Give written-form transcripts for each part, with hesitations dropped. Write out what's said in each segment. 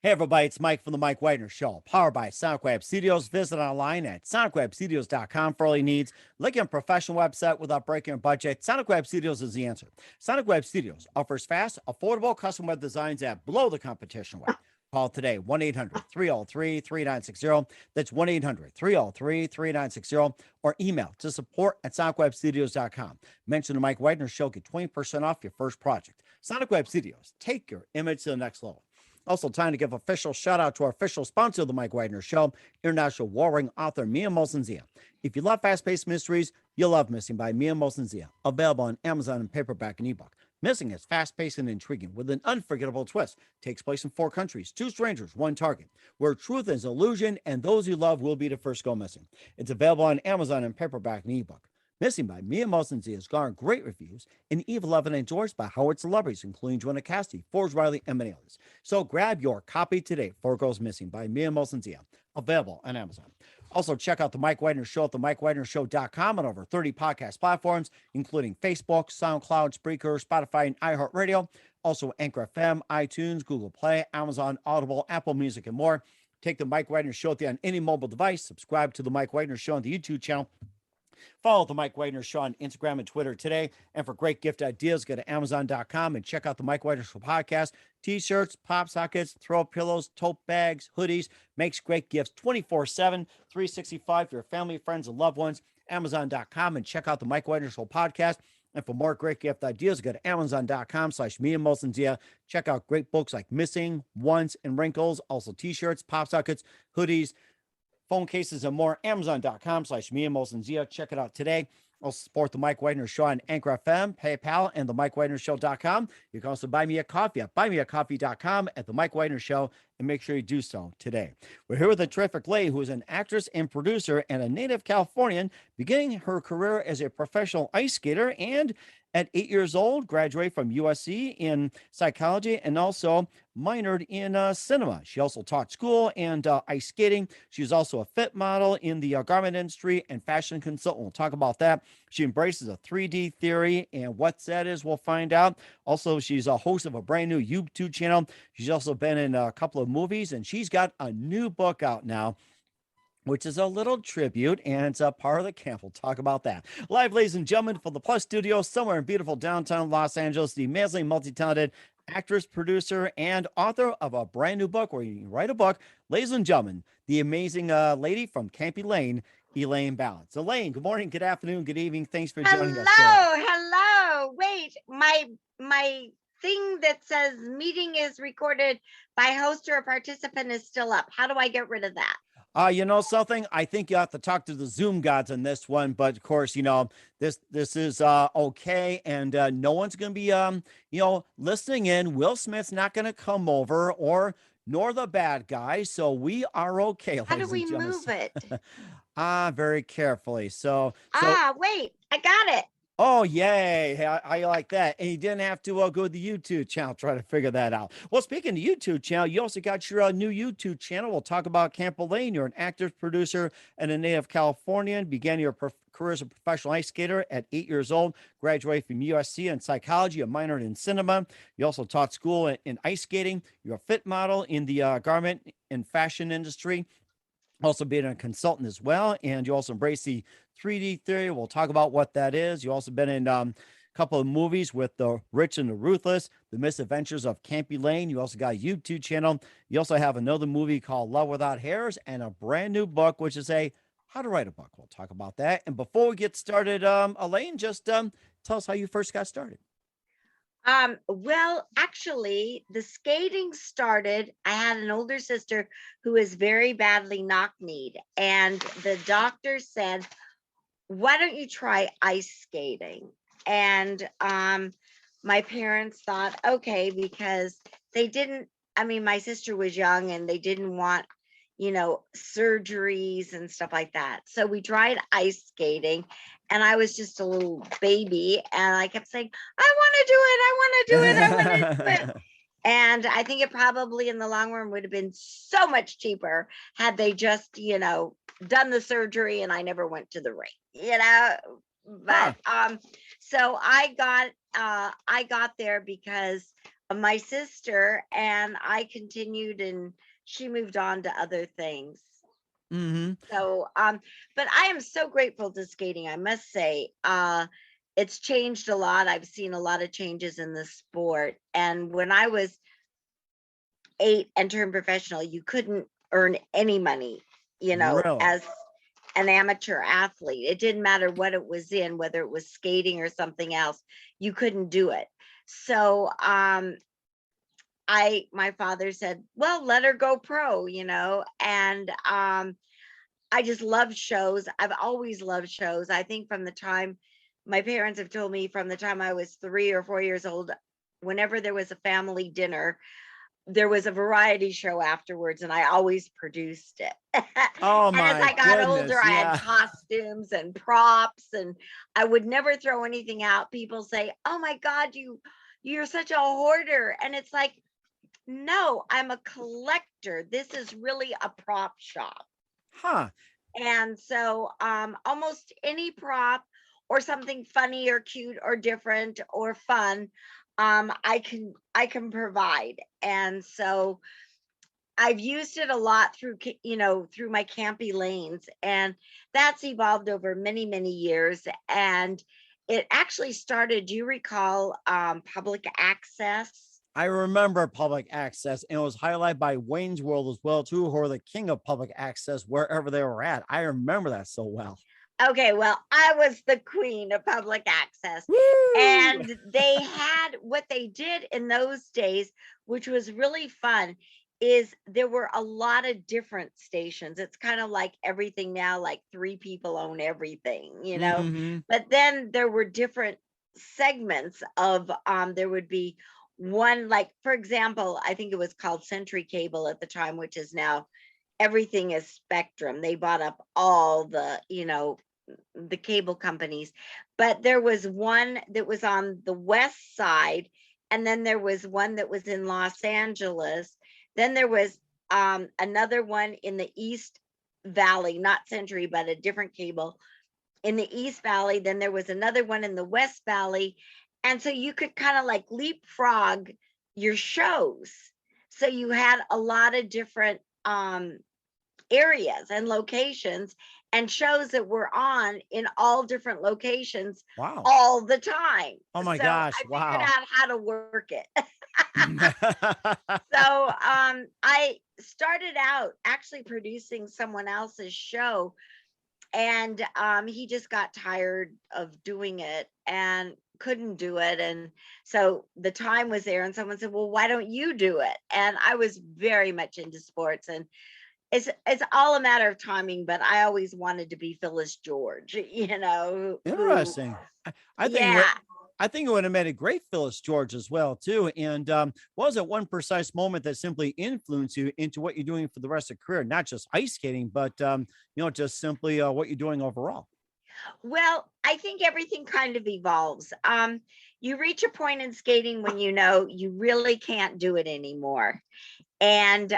Hey everybody, it's Mike from the Mike Wagner Show, powered by Sonic Web Studios. Visit online at sonicwebstudios.com for all your needs. Looking at a professional website without breaking your budget? Sonic Web Studios is the answer. Sonic Web Studios offers fast, affordable custom web designs that blow the competition away. Call today, 1-800-303-3960. That's 1-800-303-3960. Or email to support at sonicwebstudios.com. Mention the Mike Wagner Show, get 20% off your first project. Sonic Web Studios, take your image to the next level. Also, time to give official shout out to our official sponsor of the Mike Wagner Show, international warring author Mia Molson-Zia. If you love fast-paced mysteries, you'll love Missing by Mia Molson-Zia, available on Amazon in paperback and ebook. Missing is fast-paced and intriguing with an unforgettable twist. Takes place in 4 countries, 2 strangers, 1 target, where truth is illusion and those you love will be the first go missing. It's available on Amazon in paperback and ebook. Missing by Mia Molson-Zia has garnered great reviews and even loved and endorsed by Howard celebrities, including Joanna Cassidy, Forbes Riley, and many others. So grab your copy today before it goes missing by Mia Molson-Zia, available on Amazon. Also, check out The Mike Wagner Show at themikewagnershow.com on over 30 podcast platforms, including Facebook, SoundCloud, Spreaker, Spotify, and iHeartRadio. Also, Anchor FM, iTunes, Google Play, Amazon, Audible, Apple Music, and more. Take The Mike Wagner Show on any mobile device. Subscribe to The Mike Wagner Show on the YouTube channel. Follow the Mike Wagner Show on Instagram and Twitter today. And for great gift ideas, go to Amazon.com and check out the Mike Wagner Show podcast. T-shirts, pop sockets, throw pillows, tote bags, hoodies. Makes great gifts 24/7, 365 for your family, friends, and loved ones. Amazon.com and check out the Mike Wagner Show podcast. And for more great gift ideas, go to Amazon.com/Mia Molson-Zia. Check out great books like Missing, Once, and Wrinkles. Also T-shirts, pop sockets, hoodies, phone cases, and more. Amazon.com/Mia Molson-Zia. Check it out today. Also support the Mike Wagner Show on Anchor FM, PayPal, and the MikeWagnerShow.com. You can also buy me a coffee at buymeacoffee.com at the Mike Wagner Show, and make sure you do so today. We're here with a terrific lady who is an actress and producer and a native Californian, beginning her career as a professional ice skater, and at 8 years old, graduated from USC in psychology and also minored in cinema. She also taught school and ice skating. She was also a fit model in the garment industry and fashion consultant. We'll talk about that. She embraces a 3D theory, and what that is, we'll find out. Also, she's a host of a brand new YouTube channel. She's also been in a couple of movies, and she's got a new book out now, which is a little tribute, and it's a part of the camp. We'll talk about that. Live, ladies and gentlemen, from the Plus Studio, somewhere in beautiful downtown Los Angeles, the amazing, multi-talented actress, producer, and author of a brand new book where you can write a book. Ladies and gentlemen, the amazing lady from Camp Elaine, Elaine Ballace. Elaine, good morning, good afternoon, good evening. Thanks for joining us today. Hello. Wait, my thing that says meeting is recorded by host or participant is still up. How do I get rid of that? You know something? I think you have to talk to the Zoom gods on this one, but of course, you know, this is okay, and no one's gonna be listening in. Will Smith's not gonna come over, or nor the bad guy, so we are okay. How do we move it? Very carefully. Wait, I got it. Oh, yay. Hey, I like that. And you didn't have to go to the YouTube channel, try to figure that out. Well, speaking of YouTube channel, you also got your new YouTube channel. We'll talk about Camp Elaine. You're an actor, producer, and a native Californian. Began your career as a professional ice skater at 8 years old. Graduated from USC in psychology, a minor in cinema. You also taught school in ice skating. You're a fit model in the garment and fashion industry. Also being a consultant as well, and you also embrace the 3D theory. We'll talk about what that is. You also been in a couple of movies with The Rich and the Ruthless, The Misadventures of Camp Elaine. You also got a YouTube channel. You also have another movie called Love Without Hairs, and a brand new book, which is How to Write a Book. We'll talk about that. And before we get started, Elaine, just tell us how you first got started. Well, actually, the skating started. I had an older sister who is very badly knock-kneed, and the doctor said, why don't you try ice skating? And my parents thought, okay, because they didn't, my sister was young and they didn't want, surgeries and stuff like that. So we tried ice skating, and I was just a little baby, and I kept saying, I want to do it. And I think it probably in the long run would have been so much cheaper had they just, done the surgery and I never went to the ring, But so I got there because my sister, and I continued, and she moved on to other things. Hmm. So, but I am so grateful to skating, I must say. It's changed a lot. I've seen a lot of changes in the sport. And when I was 8 and turned professional, you couldn't earn any money, Really? as an amateur athlete. It didn't matter what it was in, whether it was skating or something else, you couldn't do it. So, my father said, well, let her go pro, and I just love shows. I've always loved shows. I think from the time my parents have told me, from the time I was 3 or 4 years old, whenever there was a family dinner, there was a variety show afterwards, and I always produced it. Oh And as my I got older, goodness. I had Yeah. costumes and props, and I would never throw anything out. People say, "Oh my God, you're such a hoarder," and it's like, no, I'm a collector. This is really a prop shop. Huh. And so, almost any prop or something funny or cute or different or fun, I can provide. And so I've used it a lot through, through my campy lanes, and that's evolved over many, many years. And it actually started, do you recall, public access? I remember public access, and it was highlighted by Wayne's World as well, too, who are the king of public access wherever they were at. I remember that so well. Okay, well, I was the queen of public access. Woo! And they had, what they did in those days, which was really fun, is there were a lot of different stations. It's kind of like everything now, like 3 people own everything. Hmm. But then there were different segments of, there would be one, like, for example, I think it was called Century Cable at the time, which is now everything is Spectrum. They bought up all the cable companies. But there was one that was on the west side, and then there was one that was in Los Angeles. Then there was another one in the East Valley, not Century, but a different cable in the East Valley. Then there was another one in the West Valley. And so you could kind of like leapfrog your shows. So you had a lot of different areas and locations and shows that were on in all different locations Wow. all the time. Oh my So gosh. I figured Wow. out how to work it. So I started out actually producing someone else's show, and he just got tired of doing it and couldn't do it. And so the time was there, and someone said, well, why don't you do it? And I was very much into sports, and it's all a matter of timing, but I always wanted to be Phyllis George, who Interesting. I think it would. yeah. I think it would have made a great Phyllis George as well too. And what was it one precise moment that simply influenced you into what you're doing for the rest of your career? Not just ice skating, but just simply what you're doing overall. Well, I think everything kind of evolves. You reach a point in skating when you know you really can't do it anymore. And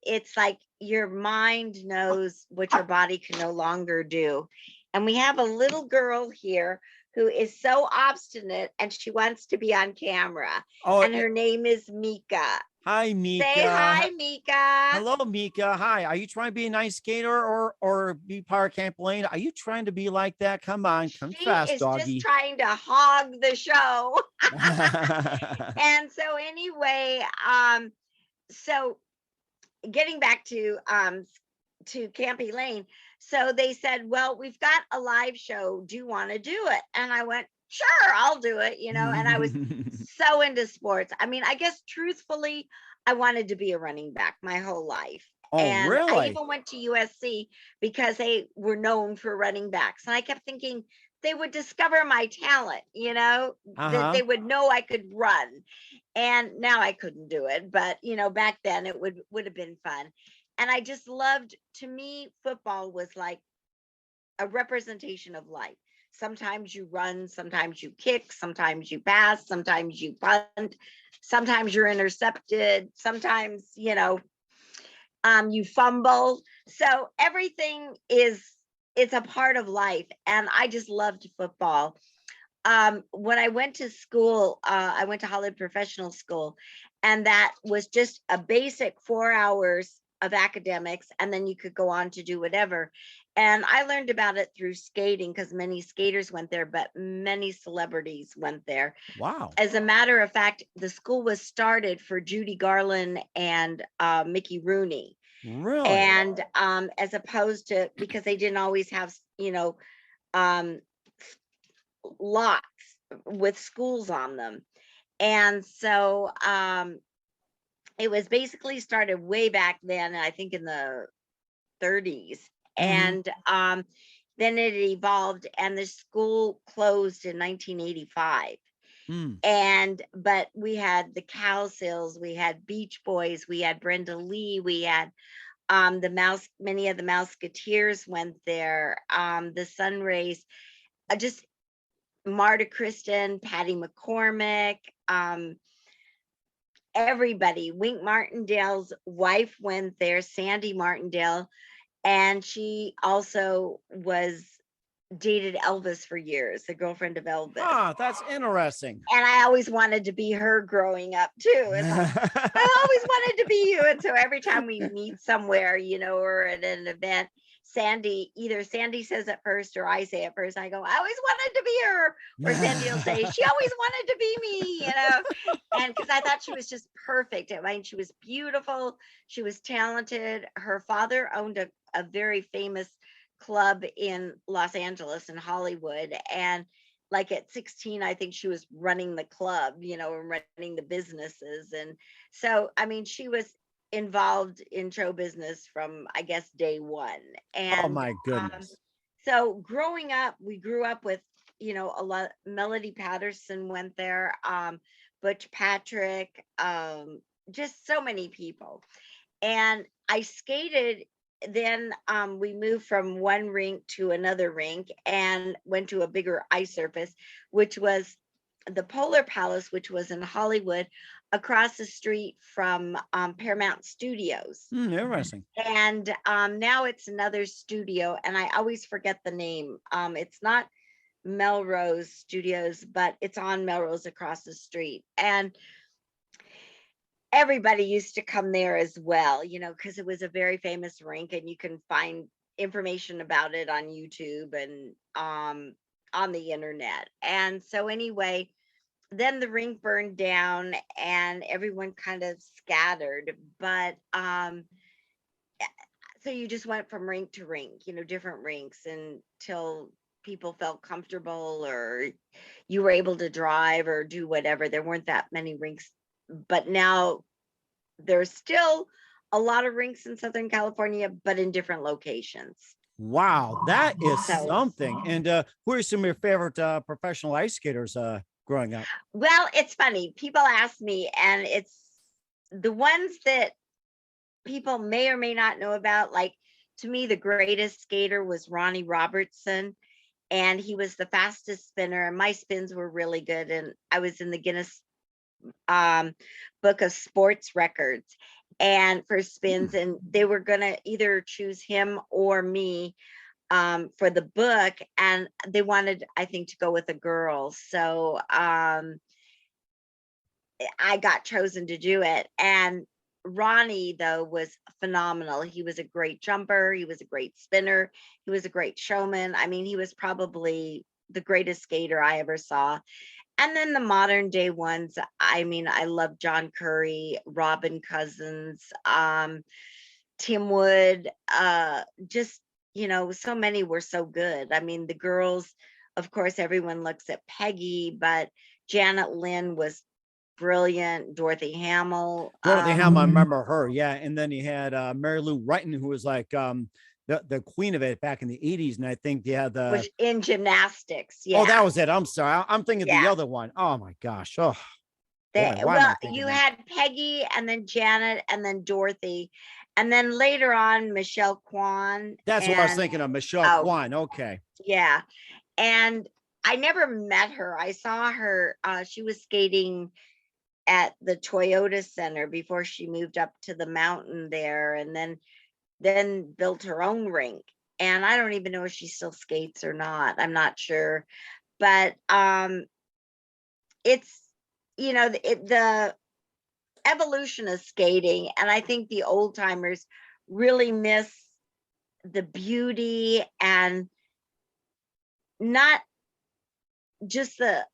it's like your mind knows what your body can no longer do. And we have a little girl here who is so obstinate, and she wants to be on camera. Oh, And her name is Mika. hi, Say Mika. hi, Mika. Hello, Mika. Hi. Are you trying to be a nice skater or be part of Camp Lane? Are you trying to be like that? Come on, come She fast, is just doggy. trying to hog the show. And so anyway, so getting back to Campy Lane. So they said, well, we've got a live show. Do you want to do it? And I went, sure, I'll do it, and I was so into sports. I mean, I guess truthfully, I wanted to be a running back my whole life. Oh, And I really? even went to USC because they were known for running backs. And I kept thinking they would discover my talent, that Uh-huh. they would know I could run. And now I couldn't do it, but back then it would have been fun. And I just loved, to me, football was like a representation of life. Sometimes you run, sometimes you kick, sometimes you pass, sometimes you punt, sometimes you're intercepted, sometimes, you fumble. So everything it's a part of life. And I just loved football. when I went to school, I went to Hollywood Professional School, and that was just a basic 4 hours of academics, and then you could go on to do whatever. And I learned about it through skating because many skaters went there, but many celebrities went there. Wow. As a matter of fact, the school was started for Judy Garland and Mickey Rooney. Really? And as opposed to, because they didn't always have, um, lots with schools on them. And so it was basically started way back then, I think in the 30s. Mm-hmm. And then it evolved, and the school closed in 1985. Mm. But we had the Cowsills, we had Beach Boys, we had Brenda Lee, we had many of the Mouseketeers went there, the Sunrays, just Marta Kristen, Patty McCormick, everybody. Wink Martindale's wife went there, Sandy Martindale, and she also was dated Elvis for years, the girlfriend of Elvis. Ah, that's interesting. And I always wanted to be her growing up too. It's like, I always wanted to be you. And so every time we meet somewhere, or at an event, either Sandy says it first or I say it first. I go, I always wanted to be her. Or Sandy will say, she always wanted to be me, And because I thought she was just perfect. I mean, she was beautiful. She was talented. Her father owned a very famous club in Los Angeles and Hollywood. And like at 16, I think she was running the club, and running the businesses. And so, I mean, she was involved in show business from, I guess, day one. Oh And my goodness. so growing up, we grew up with, a lot. Melody Patterson went there, Butch Patrick, just so many people. And I skated. Then we moved from one rink to another rink and went to a bigger ice surface, which was the Polar Palace, which was in Hollywood, across the street from Paramount Studios. Interesting. And now it's another studio, and I always forget the name. It's not Melrose Studios, but it's on Melrose across the street. And everybody used to come there as well, because it was a very famous rink, and you can find information about it on YouTube and on the internet. And so anyway, then the rink burned down and everyone kind of scattered. But so you just went from rink to rink, different rinks, until people felt comfortable or you were able to drive or do whatever. There weren't that many rinks, but now there's still a lot of rinks in Southern California, but in different locations. Wow, that is So, something. And who are some of your favorite professional ice skaters growing up? well, it's funny. People ask me, and it's the ones that people may or may not know about. Like, to me, the greatest skater was Ronnie Robertson, and he was the fastest spinner, and my spins were really good. And I was in the Guinness book of sports records and for spins, and they were gonna either choose him or me for the book, and they wanted, I think, to go with a girl. So I got chosen to do it. And Ronnie, though, was phenomenal. He was a great jumper, he was a great spinner, he was a great showman. I mean, he was probably the greatest skater I ever saw. And then the modern day ones, I mean, I love John Curry, Robin Cousins, Tim Wood, just, so many were so good. I mean, the girls, of course, everyone looks at Peggy, but Janet Lynn was brilliant. Dorothy Hamill. Dorothy Hamill, I remember her. Yeah. And then you had Mary Lou Retton, who was like the queen of it back in the 80s. And I think they had was in gymnastics. Yeah. Oh, that was it. I'm sorry. I'm thinking Yeah. the other one. Oh my gosh. Oh, Well, you had Peggy, and then Janet, and then Dorothy, and then later on Michelle Kwan. That's what I was thinking of, Michelle Kwan. Okay. Yeah. And I never met her. I saw her, she was skating at the Toyota Center before she moved up to the mountain there, and then built her own rink. And I don't even know if she still skates or not. I'm not sure. but it's, the evolution of skating, and I think the old timers really miss the beauty, and not just the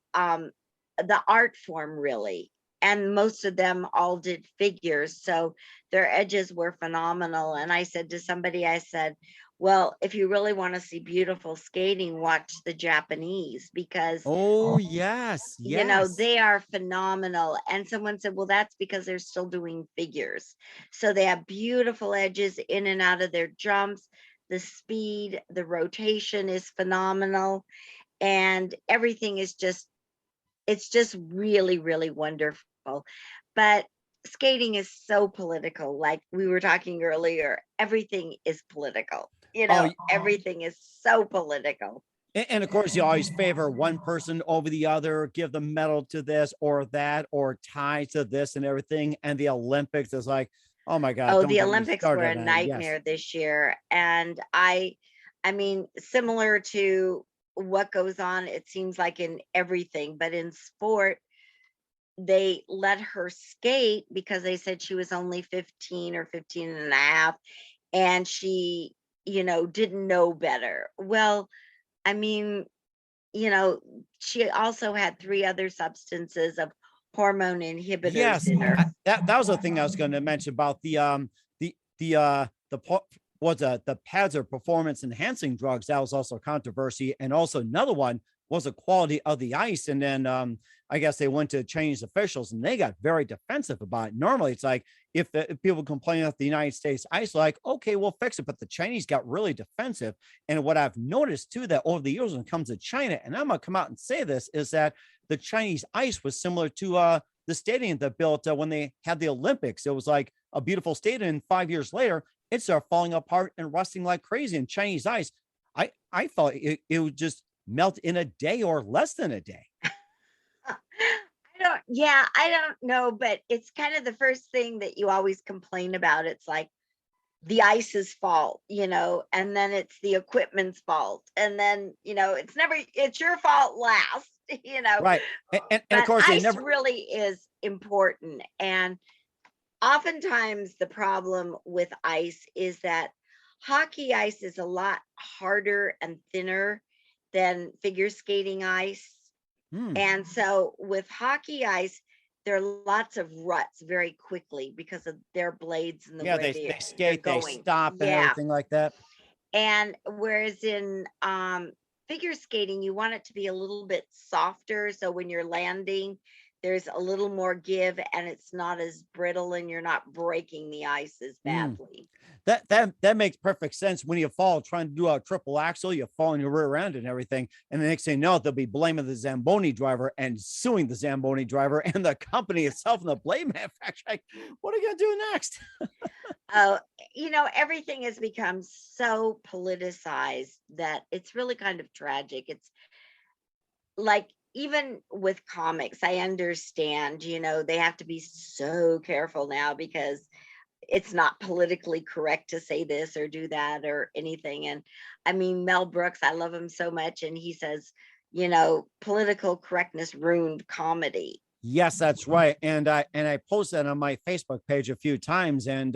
art form really. And most of them all did figures, so their edges were phenomenal. And I said to somebody, I said, well, if you really want to see beautiful skating, watch the Japanese, because Oh, yes, yes. they are phenomenal. And someone said, well, that's because they're still doing figures. So they have beautiful edges in and out of their jumps. The speed, the rotation is phenomenal. And everything is just, it's just really, really wonderful. But skating is so political. Like we were talking earlier, everything is political. Oh, Everything is so political. and of course, you always favor one person over the other, give the medal to this or that, or tie to this and everything. And the Olympics is like, oh my God, Oh, don't the get me Olympics were a started on it. Yes. nightmare this year. And I mean, similar to what goes on, it seems like in everything, but in sport, they let her skate because they said she was only 15 or 15 and a half, and she, didn't know better. Well, I mean, she also had 3 other substances of hormone inhibitors Yes, in her. that was the thing I was going to mention about the pads or performance enhancing drugs. That was also controversy, and also another one was the quality of the ice. And then I guess they went to Chinese officials, and they got very defensive about it. Normally, it's like if people complain about the United States ice, like, okay, we'll fix it. But the Chinese got really defensive. And what I've noticed too, that over the years when it comes to China, and I'm gonna come out and say this, is that the Chinese ice was similar to the stadium that built when they had the Olympics. It was like a beautiful stadium. And 5 years later, it started falling apart and rusting like crazy. And Chinese ice, I felt it would just melt in a day or less than a day. I don't know, but it's kind of the first thing that you always complain about. It's like the ice's fault, and then it's the equipment's fault. And then, it's your fault last, Right. And of but course, they ice never. really is important. And oftentimes the problem with ice is that hockey ice is a lot harder and thinner than figure skating ice. Hmm. And so with hockey ice, there are lots of ruts very quickly because of their blades and the Yeah, way they they're skate, they going. stop, and Yeah. everything like that. And whereas in figure skating, you want it to be a little bit softer. So when you're landing, there's a little more give, and it's not as brittle, and you're not breaking the ice as Mm. badly. That makes perfect sense. When you fall trying to do a triple axel, you fall on your rear end and everything. And the next thing you know, they'll be blaming the Zamboni driver and suing the Zamboni driver and the company itself and the blade manufacturer. Like, what are you gonna do next? Oh, everything has become so politicized that it's really kind of tragic. It's like, even with comics, I understand, they have to be so careful now because it's not politically correct to say this or do that or anything. And I mean, Mel Brooks, I love him so much. And he says, political correctness ruined comedy. Yes, that's right. And I posted on my Facebook page a few times, and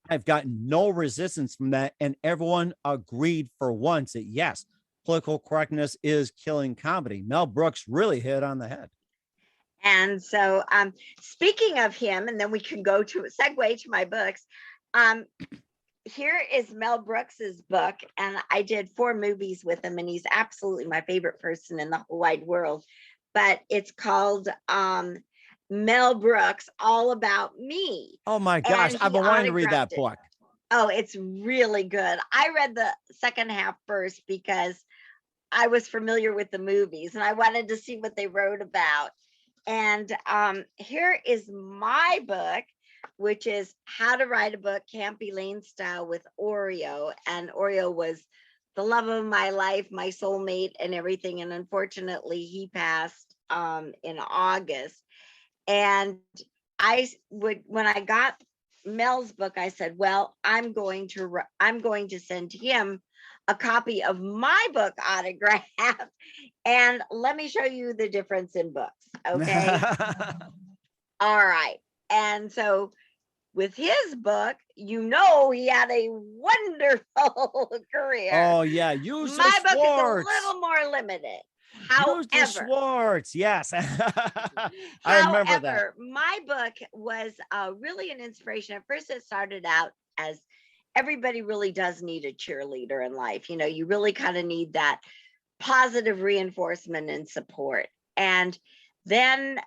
I've gotten no resistance from that. And everyone agreed for once that yes, political correctness is killing comedy. Mel Brooks really hit on the head. And so, speaking of him, and then we can go to a segue to my books. Um, Here is Mel Brooks's book, and I did 4 movies with him, and he's absolutely my favorite person in the whole wide world. But it's called Mel Brooks, All About Me. Oh my gosh, And I've he been wanting to read that autographed it. book. Oh, it's really good. I read the second half first because I was familiar with the movies and I wanted to see what they wrote about. And here is my book, which is How to Write a Book Camp Elaine Style with Oreo. And Oreo was the love of my life, my soulmate, and everything. And unfortunately, he passed in August. And when I got Mel's book, I said, well, I'm going to send him a copy of my book autograph. And let me show you the difference in books. Okay. All right. And so with his book, he had a wonderful career. Oh yeah, use the My book is a Schwartz. little more limited. Use the However, Schwartz. Yes. I remember that. my book was really an inspiration. At first, it started out as everybody really does need a cheerleader in life. You really kind of need that positive reinforcement and support. And then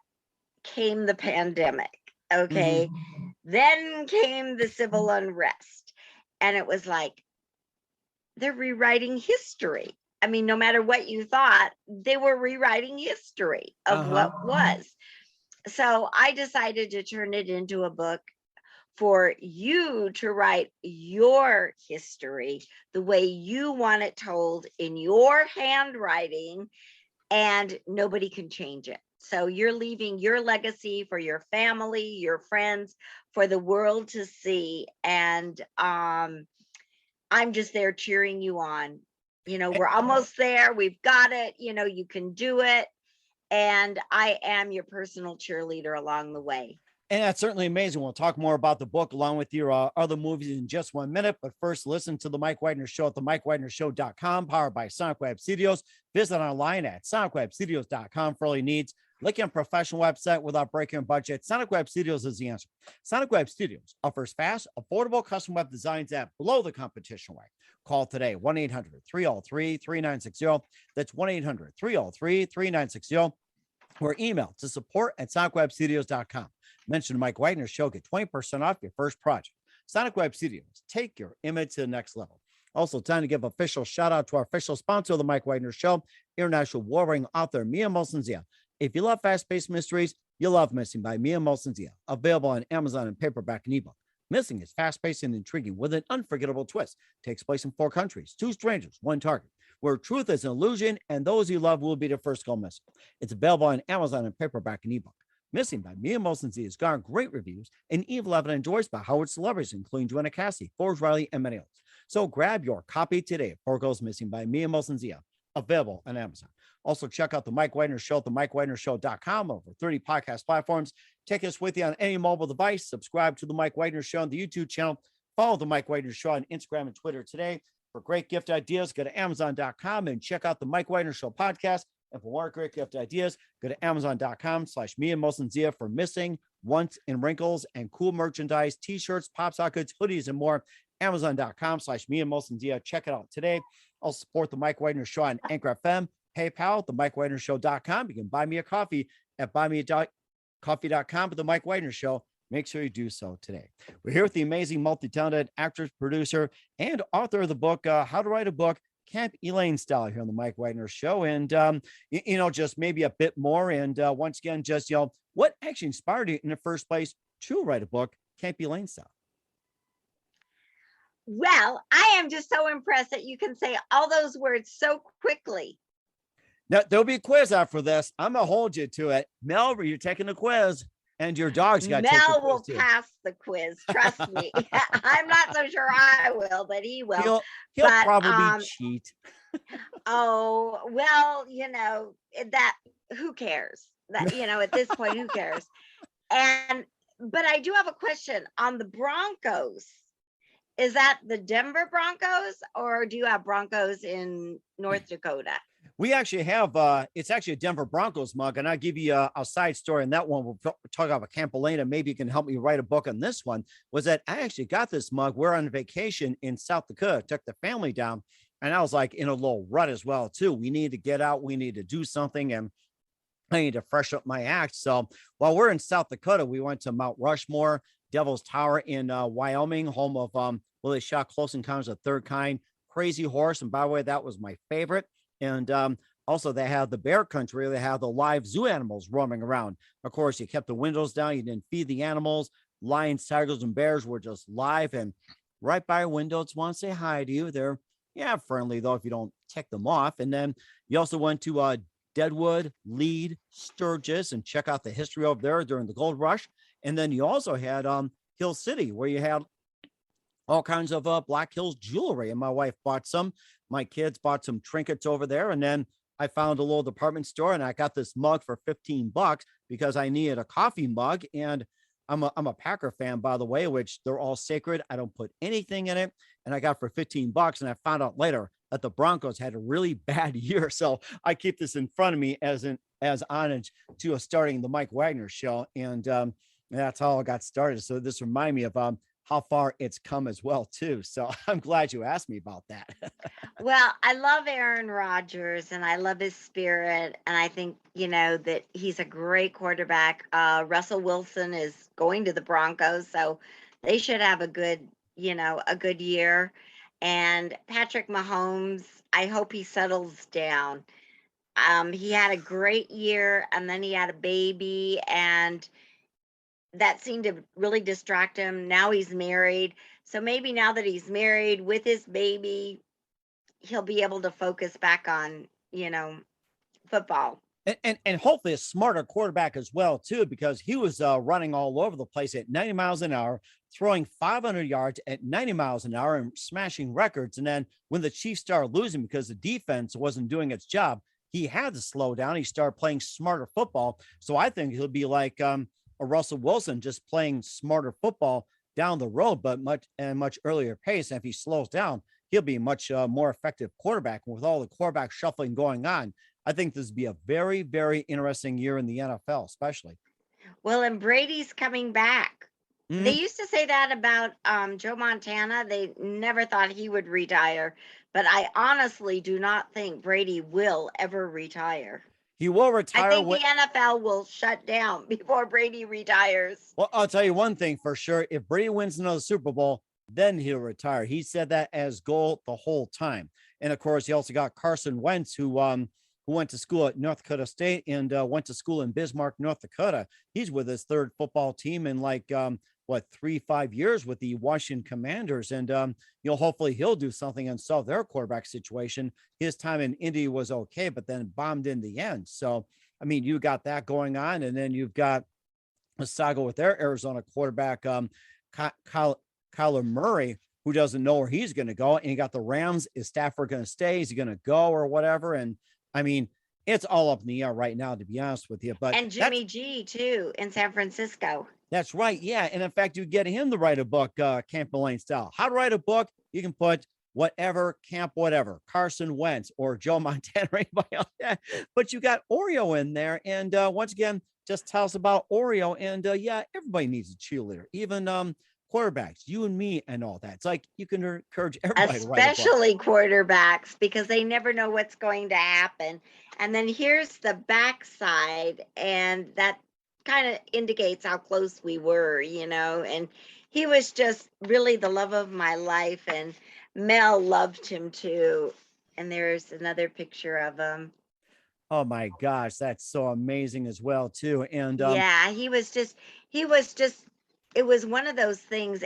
came the pandemic. Okay. Mhm. Then came the civil unrest. And it was like, they're rewriting history. I mean, no matter what you thought, they were rewriting history of Uh-huh. what was. So I decided to turn it into a book for you to write your history the way you want it told in your handwriting, and nobody can change it. So you're leaving your legacy for your family, your friends, for the world to see. And I'm just there cheering you on. We're almost there. We've got it. You can do it. And I am your personal cheerleader along the way. And that's certainly amazing. We'll talk more about the book along with your other movies in just 1 minute. But first, listen to the Mike Widener Show at the MikeWidenerShow.com, powered by Sonic Web Studios. Visit online at SonicWebStudios.com for all your needs. Looking at a professional website without breaking a budget, Sonic Web Studios is the answer. Sonic Web Studios offers fast, affordable custom web designs that blow the competition away. Call today, 1-800-303-3960. That's 1-800-303-3960. Or email to support@sonicwebstudios.com. Mention the Mike Widener Show, get 20% off your first project. Sonic Web Studios, take your image to the next level. Also, time to give official shout out to our official sponsor of the Mike Widener Show, international warring author Mia Molson-Zia. If you love fast-paced mysteries, you'll love Missing by Mia Molson-Zia, available on Amazon in paperback and ebook. Missing is fast-paced and intriguing with an unforgettable twist. Takes place in 4 countries, 2 strangers, 1 target, where truth is an illusion and those you love will be the first to go missing. It's available on Amazon in paperback and ebook. Missing by Mia Molson-Zia has garnered great reviews and even evidence endorsed by Howard celebrities, including Joanna Cassidy, Forbes Riley, and many others. So grab your copy today of 4 Girls Missing by Mia Molson-Zia, available on Amazon. Also, check out the Mike Widener Show at the MikeWidenerShow.com, over 30 podcast platforms. Take us with you on any mobile device. Subscribe to the Mike Widener Show on the YouTube channel. Follow the Mike Widener Show on Instagram and Twitter today. For great gift ideas, go to Amazon.com and check out the Mike Widener Show podcast. And for more great gift ideas, go to Amazon.com/Mia Molson-Zia for Missing, Once, and Wrinkles, and cool merchandise, t-shirts, pop sockets, hoodies, and more. Amazon.com/Mia Molson-Zia. Check it out today. I'll support the Mike Widener Show on Anchor FM, PayPal, the MikeWidenerShow.com. You can buy me a coffee at buymeacoffee.com. But the Mike Widener Show, make sure you do so today. We're here with the amazing multi-talented actress, producer, and author of the book, How to Write a Book, Camp Elaine Style, here on the Mike Widener Show. And, just maybe a bit more. And once again, just, what actually inspired you in the first place to write a book, Camp Elaine Style? Well, I am just so impressed that you can say all those words so quickly. Now, there'll be a quiz after this. I'm going to hold you to it. Mel, you're taking the quiz. And your dog's got to take the quiz. Mel will pass the quiz. Trust me. I'm not so sure I will, but he will. He'll probably cheat. Oh, well, that who cares? That, at this point, who cares? But I do have a question on the Broncos. Is that the Denver Broncos, or do you have Broncos in North Dakota? We actually have, it's actually a Denver Broncos mug, and I'll give you a side story on that one. We'll talk about Camp Elaine, and maybe you can help me write a book on this one, was that I actually got this mug. We're on vacation in South Dakota, took the family down, and I was like in a little rut as well, too. We need to get out. We need to do something, and I need to freshen up my act. So while we're in South Dakota, we went to Mount Rushmore, Devil's Tower in Wyoming, home of well, they shot Close Encounters of the Third Kind, Crazy Horse. And by the way, that was my favorite. And also they have the bear country. They have the live zoo animals roaming around. Of course, you kept the windows down. You didn't feed the animals. Lions, tigers, and bears were just live. And right by your window, it's want to say hi to you. They're, friendly, though, if you don't tick them off. And then you also went to Deadwood, Lead, Sturgis, and check out the history over there during the gold rush. And then you also had Hill City, where you had all kinds of Black Hills jewelry. And my wife bought some. My kids bought some trinkets over there. And then I found a little department store and I got this mug for $15 because I needed a coffee mug. And I'm a Packer fan, by the way, which they're all sacred. I don't put anything in it. And I got for $15. And I found out later that the Broncos had a really bad year. So I keep this in front of me as homage to starting the Mike Wagner show. And that's how I got started. So this reminded me of how far it's come as well, too. So I'm glad you asked me about that. Well, I love Aaron Rodgers and I love his spirit. And I think, that he's a great quarterback. Russell Wilson is going to the Broncos, so they should have a good year. And Patrick Mahomes, I hope he settles down. He had a great year and then he had a baby, and that seemed to really distract him. Now he's married. So maybe now that he's married with his baby, he'll be able to focus back on, football. And hopefully a smarter quarterback as well, too, because he was running all over the place at 90 miles an hour, throwing 500 yards at 90 miles an hour and smashing records. And then when the Chiefs started losing because the defense wasn't doing its job, he had to slow down. He started playing smarter football. So I think he'll be like a Russell Wilson, just playing smarter football down the road, but much earlier pace. And if he slows down, he'll be a much more effective quarterback. And with all the quarterback shuffling going on, I think this would be a very, very interesting year in the NFL, especially. Well, and Brady's coming back. They Mhm. used to say that about Joe Montana. They never thought he would retire, but I honestly do not think Brady will ever retire. He will I retire. think the NFL will shut down before Brady retires. Well, I'll tell you one thing for sure. If Brady wins another Super Bowl, then he'll retire. He said that as goal the whole time. And of course, he also got Carson Wentz, who went to school at North Dakota State and went to school in Bismarck, North Dakota. He's with his third football team in like what 3-5 years with the Washington Commanders. And hopefully he'll do something and solve their quarterback situation. His time in Indy was okay, but then bombed in the end. So I mean, you got that going on, and then you've got a saga with their Arizona quarterback, Kyler Murray, who doesn't know where he's going to go. And you got the Rams. Is Stafford going to stay? Is he going to go or whatever? And I mean, it's all up in the air right now, to be honest with you. But And Jimmy G too in San Francisco. that's right. Yeah. And in fact, you get him to write a book, Camp Elaine style. How to write a book. You can put whatever, Camp, whatever, Carson Wentz or Joe Montana or anybody else. Yeah. But you got Oreo in there. And once again, just tell us about Oreo. And yeah, everybody needs a cheerleader, even quarterbacks, you and me and all that. It's like you can encourage everybody to write a book. Especially quarterbacks, because they never know what's going to happen. And then here's the backside, and that kind of indicates how close we were, and he was just really the love of my life, and Mel loved him too. And there's another picture of him. Oh my gosh, that's so amazing as well, too. And Yeah, he was just it was one of those things.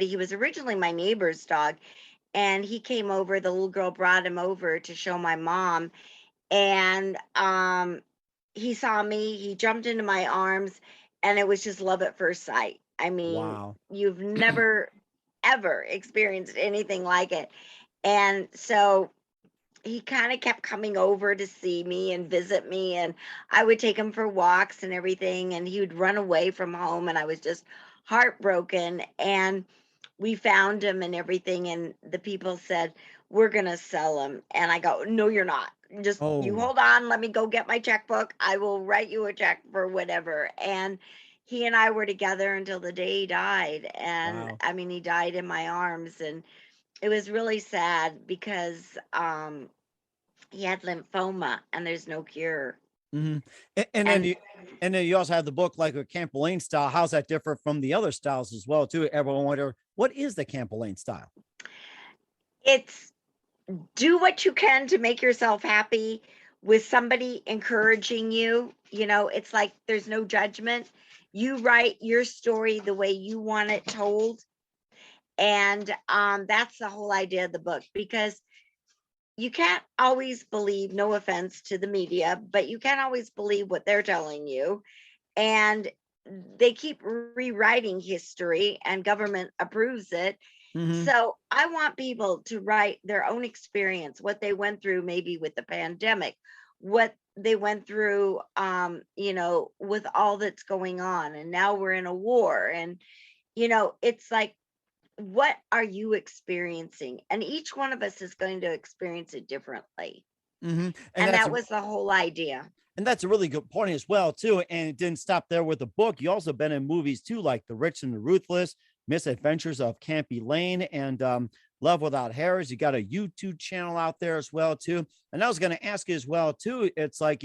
He was originally my neighbor's dog, and he came over. The little girl brought him over to show my mom, and he saw me, he jumped into my arms, and it was just love at first sight. I mean, wow. you've never ever experienced anything like it. And so he kind of kept coming over to see me and visit me, and I would take him for walks and everything, and he would run away from home, and I was just heartbroken. And we found him and everything, and the people said, we're going to sell him. And I go, no, you're not. Just you Oh, hold on, let me go get my checkbook, I will write you a check for whatever. And he and I were together until the day he died. And wow. I mean, he died in my arms, and it was really sad because he had lymphoma and there's no cure. hmm And then And you also have the book like a Camp Elaine style. How's that different from the other styles as well, too? Everyone wonder what is the Camp Elaine style? it's do what you can to make yourself happy with somebody encouraging you. It's like there's no judgment. You write your story the way you want it told. And that's the whole idea of the book, because you can't always believe, no offense to the media, but you can't always believe what they're telling you. And they keep rewriting history, and government approves it. hmm So I want people to write their own experience, what they went through, maybe with the pandemic, what they went through, with all that's going on. And now we're in a war. And, it's like, what are you experiencing? And each one of us is going to experience it differently. Hmm. And And that's that was the whole idea. a really good point as well too. And it didn't stop there with the book. You also been in movies too, like The Rich and the Ruthless, Misadventures of Campy Lane, and Love Without Hairs. You got a YouTube channel out there as well too. And I was going to ask you as well too. It's like,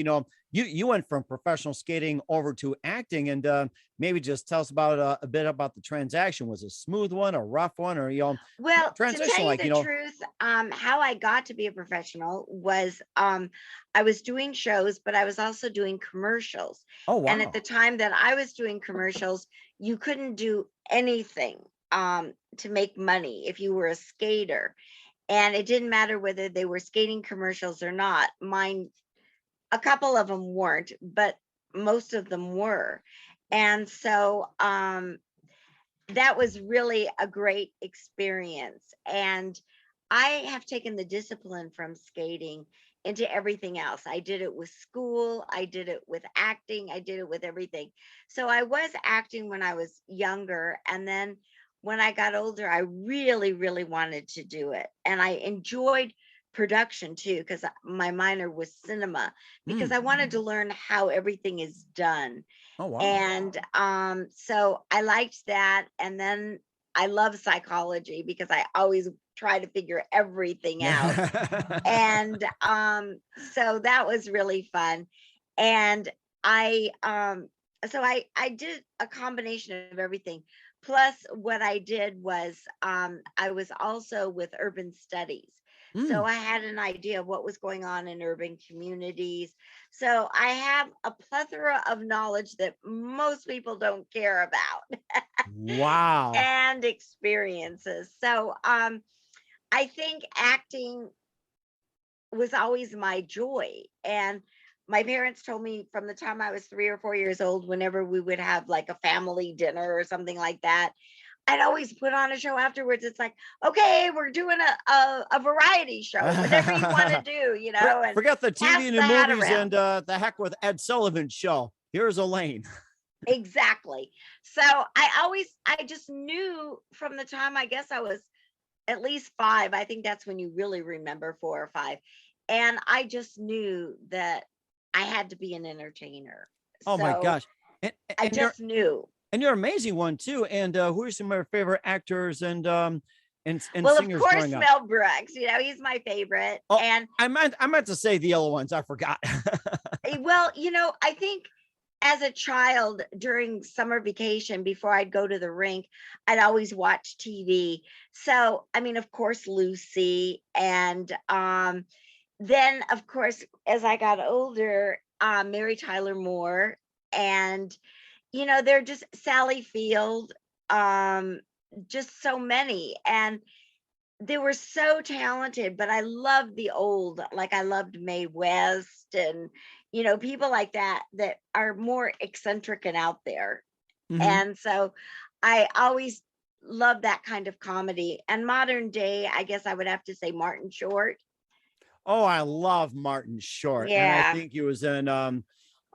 you went from professional skating over to acting, and maybe just tell us about a bit about the transaction. Was it a smooth one, a rough one, or Well, to transition tell you like the truth, how I got to be a professional was, I was doing shows, but I was also doing commercials. Oh And at wow. the time that I was doing commercials, you couldn't do anything to make money if you were a skater. And it didn't matter whether they were skating commercials or not. Mine, a couple of them weren't, but most of them were. And so that was really a great experience. And I have taken the discipline from skating into everything else. I did it with school, I did it with acting, I did it with everything. So I was acting when I was younger. And then when I got older, I really, really wanted to do it. And I enjoyed production too, because my minor was cinema, because Mm. I wanted to learn how everything is done. Oh wow. And so I liked that. And then I love psychology because I always try to figure everything out. And so that was really fun. And I did a combination of everything. Plus, what I did was, I was also with urban studies. So Mm. I had an idea of what was going on in urban communities. So I have a plethora of knowledge that most people don't care about Wow. and experiences. So I think acting was always my joy. And my parents told me from the time I was 3 or 4 years old, whenever we would have like a family dinner or something like that, I'd always put on a show afterwards. It's like, okay, we're doing a variety show, whatever you want to do, and Forget the pass TV and the the hat movies around. and the heck with Ed Sullivan show. Here's Elaine. Exactly. So I just knew from the time, I guess I was at least 5. I think that's when you really remember 4 or 5. And I just knew that I had to be an entertainer. Oh my So gosh. And I and you're just knew. and you're an amazing one too. And who are some of your favorite actors and Well, of singers course, growing up? Mel Brooks, he's my favorite. Oh, And I meant to say the yellow ones. I forgot. well, I think as a child during summer vacation, before I'd go to the rink, I'd always watch TV. So, I mean, of course, Lucy. And then, of course, as I got older, Mary Tyler Moore. And, they're just Sally Field, just so many. And they were so talented, but I loved the old, like I loved Mae West and, people like that that are more eccentric and out there. Hmm. And so I always love that kind of comedy. And modern day, I guess I would have to say Martin Short. Oh, I love Martin Short, and I Yeah, think he was in. I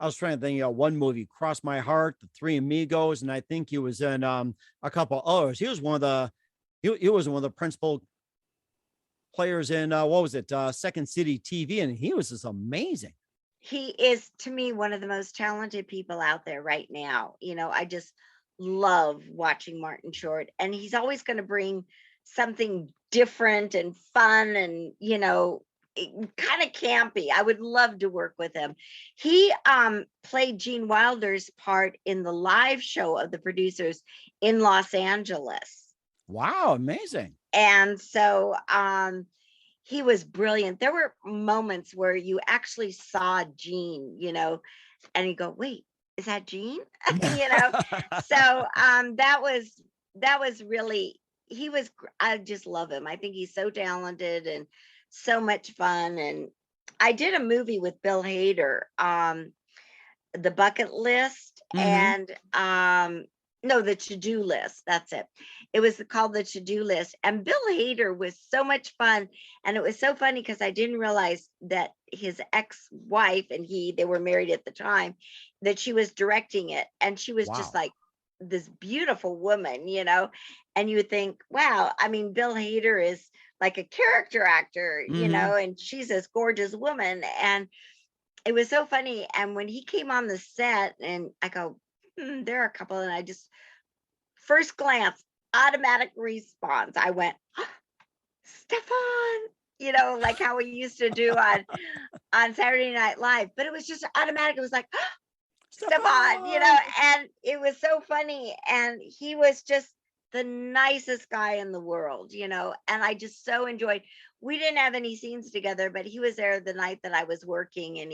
was trying to think. One movie, Cross My Heart, The Three Amigos, and I think he was in a couple others. He was one of the. He was one of the principal players in what was it? Second City TV, and he was just amazing. he is, to me, one of the most talented people out there right now. I just love watching Martin Short, and he's always going to bring something different and fun and, kind of campy. I would love to work with him. He played Gene Wilder's part in the live show of the producers in Los Angeles. Wow, amazing. And so he was brilliant. There were moments where you actually saw Gene, and you go, wait, is that Gene? So that was really, I just love him. I think he's so talented and so much fun. And I did a movie with Bill Hader, The Bucket List, Hmm. and no, The To-Do List. That's it. it was called The To-Do List. And Bill Hader was so much fun. And it was so funny because I didn't realize that his ex-wife and they were married at the time, that she was directing it. And she was just Wow. like this beautiful woman, and you would think, wow, I mean, Bill Hader is like a character actor, Hmm. and she's this gorgeous woman. And it was so funny. And when he came on the set, and I go, there are a couple, and I just, first glance, automatic response, I went, Stefan, like how we used to do on Saturday Night Live. But it was just automatic. It was like, Stefan, Stefan! and it was so funny. And he was just the nicest guy in the world, and I just so enjoyed. We didn't have any scenes together, but he was there the night that I was working, and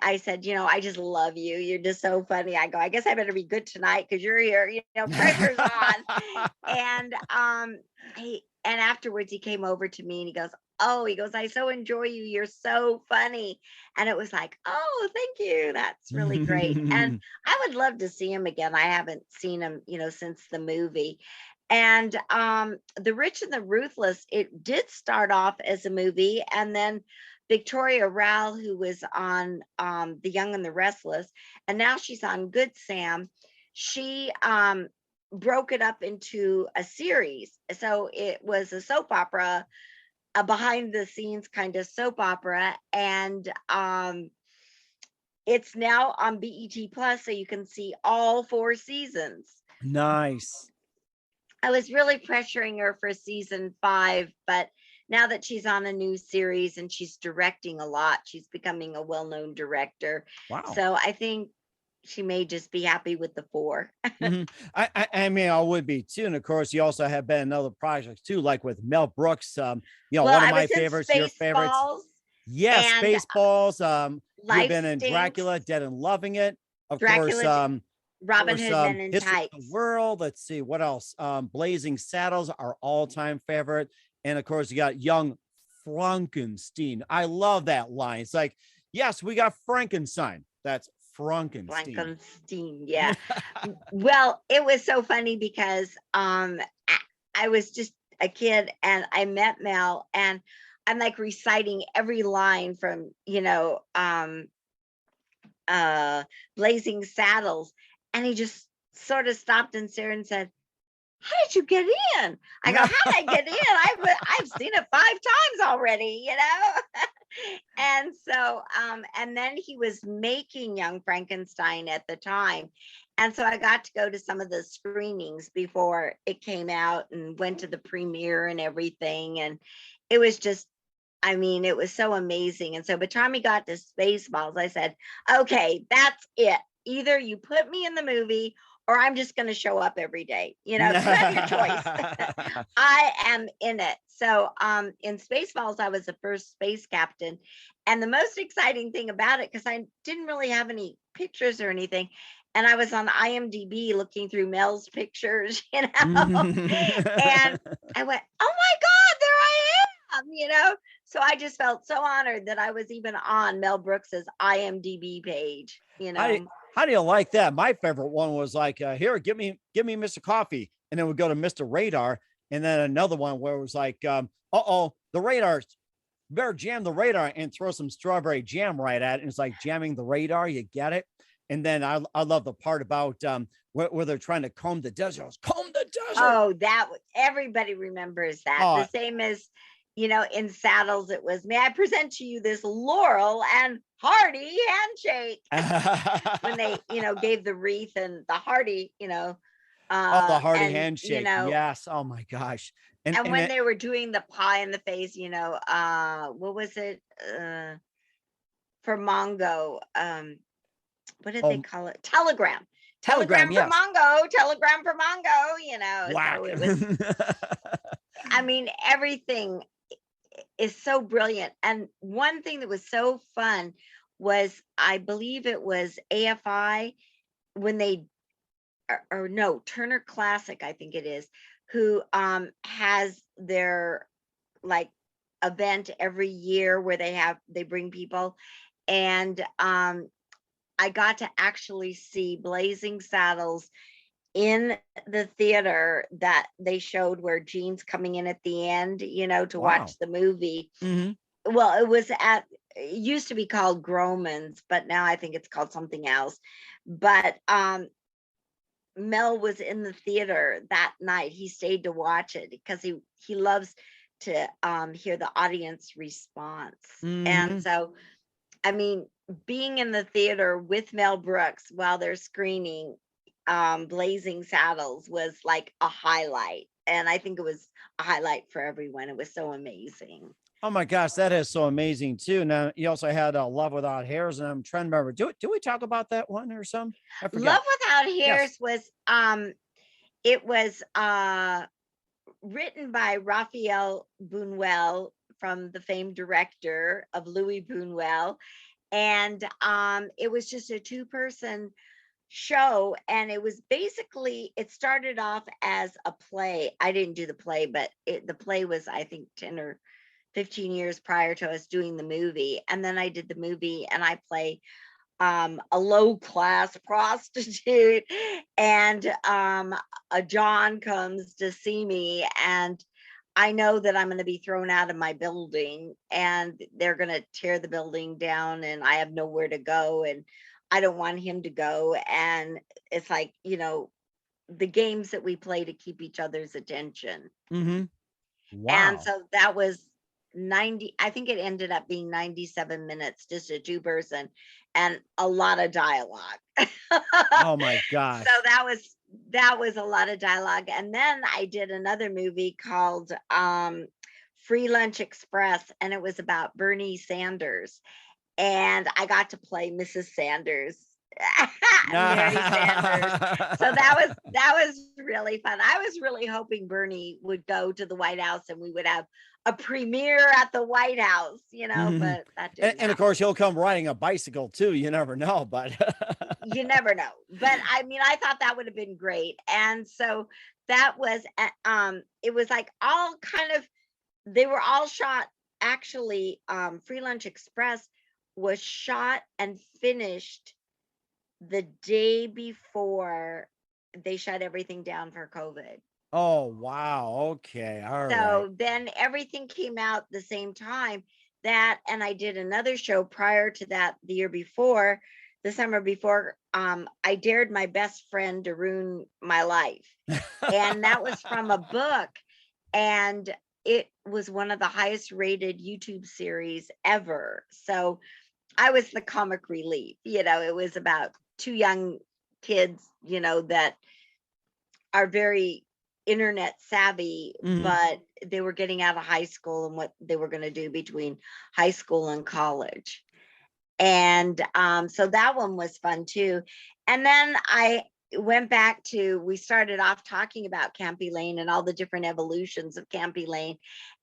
I said, I just love you. You're just so funny. I go, I guess I better be good tonight because you're here, pressure's on. And and afterwards he came over to me and he goes, oh, he goes, I so enjoy you. You're so funny. And it was like, oh, thank you. That's really great. And I would love to see him again. I haven't seen him, since the movie. And The Rich and the Ruthless, it did start off as a movie, and then Victoria Rowell, who was on The Young and the Restless, and now she's on Good Sam. She broke it up into a series. So it was a soap opera, a behind the scenes kind of soap opera. And it's now on BET Plus, so you can see all 4 seasons. Nice. I was really pressuring her for season 5, but now that she's on a new series and she's directing a lot, she's becoming a well-known director. Wow. So I think she may just be happy with the 4. Mhm. I mean, I would be too. And of course, you also have been in other projects too, like with Mel Brooks. Well, One of I my was in favorites, your favorites. Spaceballs Yes, and Spaceballs. You've Life been in Stinks, Dracula, Dead and Loving It. Of course, Dracula, Robin course, Hood Men in History of the Tights. World. Let's see what else. Blazing Saddles, our all-time favorite, and of course, you got Young Frankenstein. I love that line. It's like, yes, we got Frankenstein. That's Frankenstein. Frankenstein, yeah. Well, it was so funny because I was just a kid and I met Mel, and I'm like reciting every line from, Blazing Saddles. And he just sort of stopped and stared and said, how did you get in? I go, how did I get in? I've seen it 5 times already, And so, and then he was making Young Frankenstein at the time. And so I got to go to some of the screenings before it came out and went to the premiere and everything. And it was just, I mean, it was so amazing. And so by the time he got to Spaceballs, I said, okay, that's it. Either you put me in the movie or I'm just going to show up every day. You have your choice. I am in it. So in Spaceballs, I was the first space captain. And the most exciting thing about it, because I didn't really have any pictures or anything, and I was on IMDb looking through Mel's pictures, and I went, oh my God, there I am. So I just felt so honored that I was even on Mel Brooks's IMDb page. How do you like that? My favorite one was like, here, give me Mr. Coffee, and then we go to Mr. Radar, and then another one where it was like, the radar, better jam the radar and throw some strawberry jam right at it. And it's like jamming the radar, you get it. And then I love the part about where they're trying to comb the desert. Comb the desert. Oh, everybody remembers that. Oh, the same as, in Saddles, it was, may I present to you this Laurel and hearty handshake. When they, gave the wreath and the hearty, the hearty and, handshake. Yes. Oh my gosh. And when they were doing the pie in the face, what was it? For Mongo. What did they call it? Telegram. Telegram for yes. Mongo. Telegram for Mongo. Whack. So it was, I mean, everything is so brilliant. And one thing that was so fun was, I believe it was AFI, when they, or no, Turner Classic, I think it is, who has their like event every year where they bring people. And I got to actually see Blazing Saddles in the theater that they showed where Gene's coming in at the end, to Wow. watch the movie. Hmm. Well, it used to be called Groman's, but now I think it's called something else. But Mel was in the theater that night. He stayed to watch it because he loves to hear the audience response. And Hmm. so, I mean, being in the theater with Mel Brooks while they're screening Blazing Saddles was like a highlight. And I think it was a highlight for everyone. It was so amazing. Oh my gosh, that is so amazing too. Now you also had Love Without Hairs, and I'm trying to remember. Do we talk about that one or some? I Love forgot. Without Yes. Hairs was it was written by Raphael Buñuel, from the famed director of Louis Buñuel, and it was just a two-person show, and it started off as a play. I didn't do the play, but the play was, I think, 10 or 15 years prior to us doing the movie, and then I did the movie, and I play a low class prostitute, and a John comes to see me, and I know that I'm going to be thrown out of my building, and they're going to tear the building down, and I have nowhere to go, and I don't want him to go. And it's like, the games that we play to keep each other's attention. Hmm. And Wow. so that was 90, I think it ended up being 97 minutes, just a two-person, and a lot of dialogue. Oh my So gosh. that was a lot of dialogue. And then I did another movie called Free Lunch Express, and it was about Bernie Sanders. And I got to play Mrs. Sanders. Mary Sanders. So that was really fun. I was really hoping Bernie would go to the White House and we would have a premiere at the White House, Mhm. but that And, didn't and of course, happen. he'll come riding a bicycle too. You never know, but You never know. But I mean, I thought that would have been great. And so that was it was like all kind of, they were all shot, actually. Free Lunch Express was shot and finished the day before they shut everything down for COVID. oh wow. Okay. All right. So then everything came out the same time. And I did another show prior to that, the year before, the summer before. I dared my best friend to ruin my life. And that was from a book. And it was one of the highest rated YouTube series ever. So I was the comic relief. It was about two young kids, that are very internet savvy, Mhm. but they were getting out of high school and what they were going to do between high school and college. And so that one was fun too. And then we started off talking about Campy Lane and all the different evolutions of Campy Lane.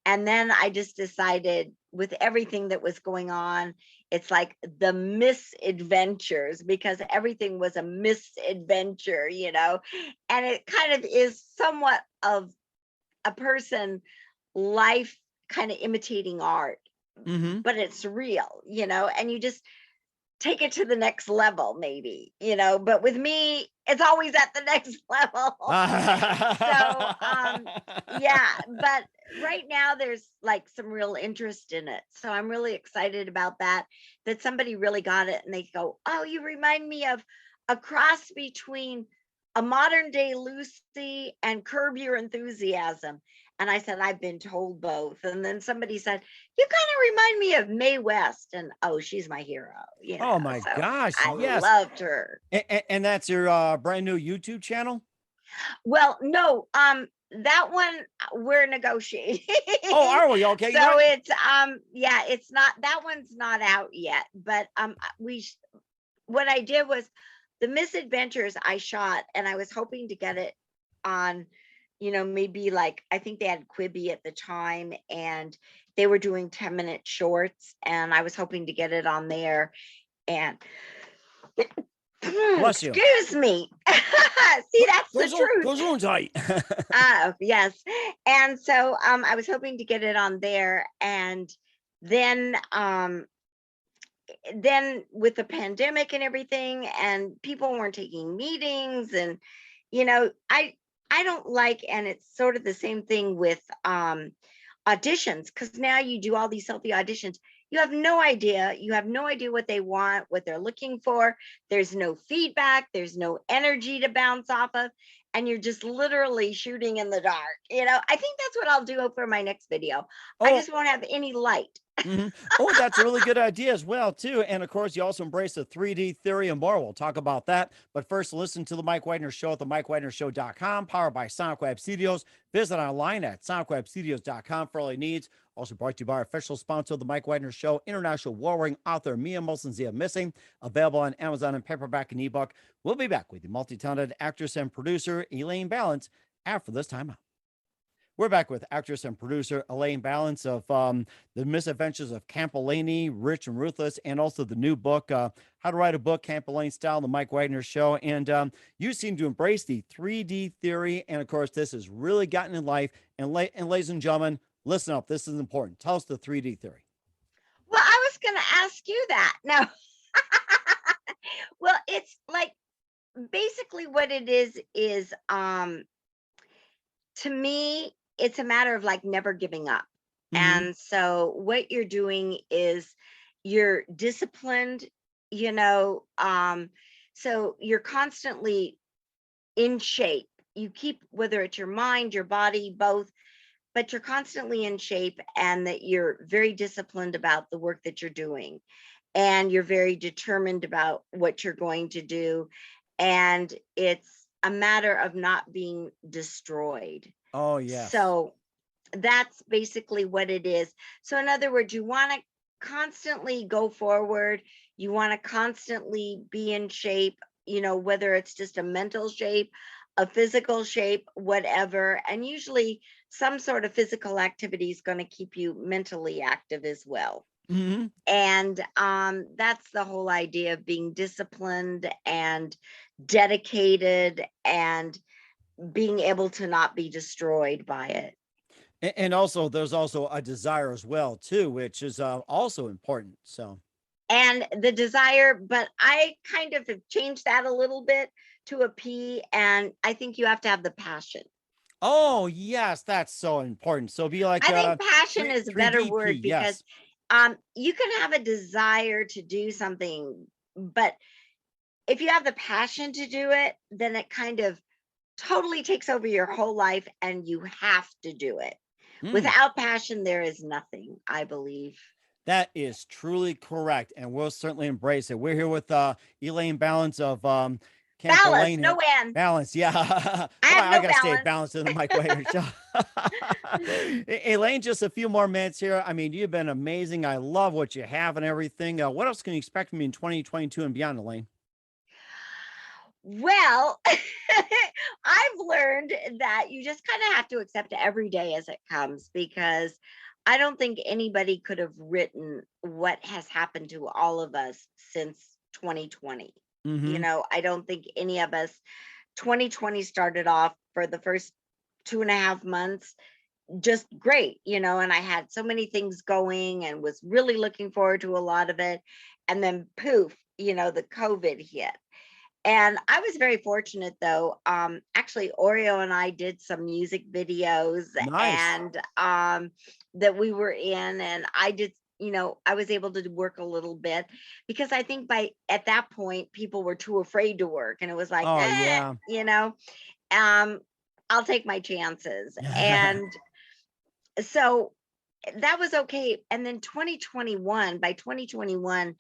And then I just decided, with everything that was going on, it's like the misadventures, because everything was a misadventure, and it kind of is somewhat of a person life, kind of imitating art, Mhm. but it's real, and you just take it to the next level, maybe, but with me, it's always at the next level. So, yeah, but right now there's like some real interest in it. So I'm really excited about that somebody really got it and they go, "Oh, you remind me of a cross between a modern day Lucy and Curb Your Enthusiasm." And I said, "I've been told both." And then somebody said, "You kind of remind me of Mae West." And oh, she's my hero, Oh my so gosh. I Yes. loved her. And that's your brand new YouTube channel. Well, no, that one, we're negotiating. Oh, are we okay? So it's yeah, it's not, that one's not out yet, but what I did was, the misadventures I shot, and I was hoping to get it on, maybe, like, I think they had Quibi at the time, and they were doing 10-minute shorts, and I was hoping to get it on there. And Bless you. excuse me. See, that's the truth. Goes on tight. Yes. And so I was hoping to get it on there. And then with the pandemic and everything, and people weren't taking meetings, and you know, I don't like, and it's sort of the same thing with auditions, because now you do all these selfie auditions. You have no idea what they want, what they're looking for. There's no feedback, there's no energy to bounce off of, and you're just literally shooting in the dark. I think that's what I'll do for my next video. I Oh, just won't have any light. Oh, that's a really good idea as well, too. And of course, you also embrace the 3D theory and more. We'll talk about that. But first, listen to the Mike Wagner Show at the MikeWagnerShow.com, powered by Sonic Web Studios. Visit online at SonicWebStudios.com for all your needs. Also brought to you by our official sponsor of the Mike Wagner Show, international warring author Mia Molson Zia Missing, available on Amazon in paperback and ebook. We'll be back with the multi-talented actress and producer Elaine Ballace after this time out. We're back with actress and producer Elaine Ballace of The Misadventures of Camp Elaine, Rich and Ruthless, and also the new book, How to Write a Book, Camp Elaine Style, The Mike Wagner Show. And you seem to embrace the 3D theory. And of course, this has really gotten in life. And ladies and gentlemen, listen up. This is important. Tell us the 3D theory. Well, I was going to ask you that. No. Well, it's like basically what it is to me, it's a matter of like never giving up. Mm-hmm. And so what you're doing is you're disciplined, you know, so you're constantly in shape. You keep, whether it's your mind, your body, both, but you're constantly in shape, and that you're very disciplined about the work that you're doing. And you're very determined about what you're going to do. And it's a matter of not being destroyed. Oh, yes. So that's basically what it is. So in other words, you want to constantly go forward. You want to constantly be in shape, whether it's just a mental shape, a physical shape, whatever. And usually some sort of physical activity is going to keep you mentally active as well. Mm-hmm. And that's the whole idea of being disciplined and dedicated and being able to not be destroyed by it. And also, there's also a desire as well, too, which is also important. So, and the desire, but I kind of have changed that a little bit to a P, and I think you have to have the passion. oh, yes, that's so important. So be like, I think passion is a better 3DP, word, because yes. you can have a desire to do something, but if you have the passion to do it, then it kind of totally takes over your whole life, and you have to do it. Without passion, there is nothing, I believe. That is truly correct, and we'll certainly embrace it. We're here with Elaine Ballace of Camp Ballace, Elaine. no N. Ballace, yeah. I have no gotta stay balance. balanced in the Mike Wagner Show. Elaine, just a few more minutes here. I mean, you've been amazing. I love what you have and everything. What else can you expect from me in 2022 and beyond, Elaine? Well, I've learned that you just kind of have to accept every day as it comes, because I don't think anybody could have written what has happened to all of us since 2020. Mm-hmm. I don't think any of us, 2020 started off for the first 2.5 months just great, and I had so many things going and was really looking forward to a lot of it. And then poof, the COVID hit. And I was very fortunate, though. Actually, Oreo and I did some music videos, Nice. and that we were in, and I did, I was able to work a little bit, because I think at that point, people were too afraid to work, and it was like, Oh, yeah. I'll take my chances. And so that was okay. And then by 2021,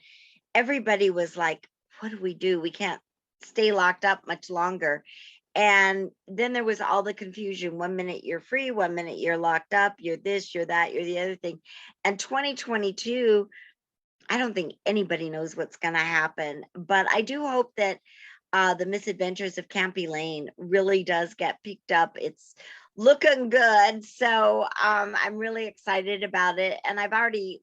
everybody was like, what do we do? We can't stay locked up much longer. And then there was all the confusion. 1 minute you're free, 1 minute you're locked up, you're this, you're that, you're the other thing. And 2022, I don't think anybody knows what's going to happen, but I do hope that The Misadventures of Camp Elaine really does get picked up. It's looking good. So I'm really excited about it. And I've already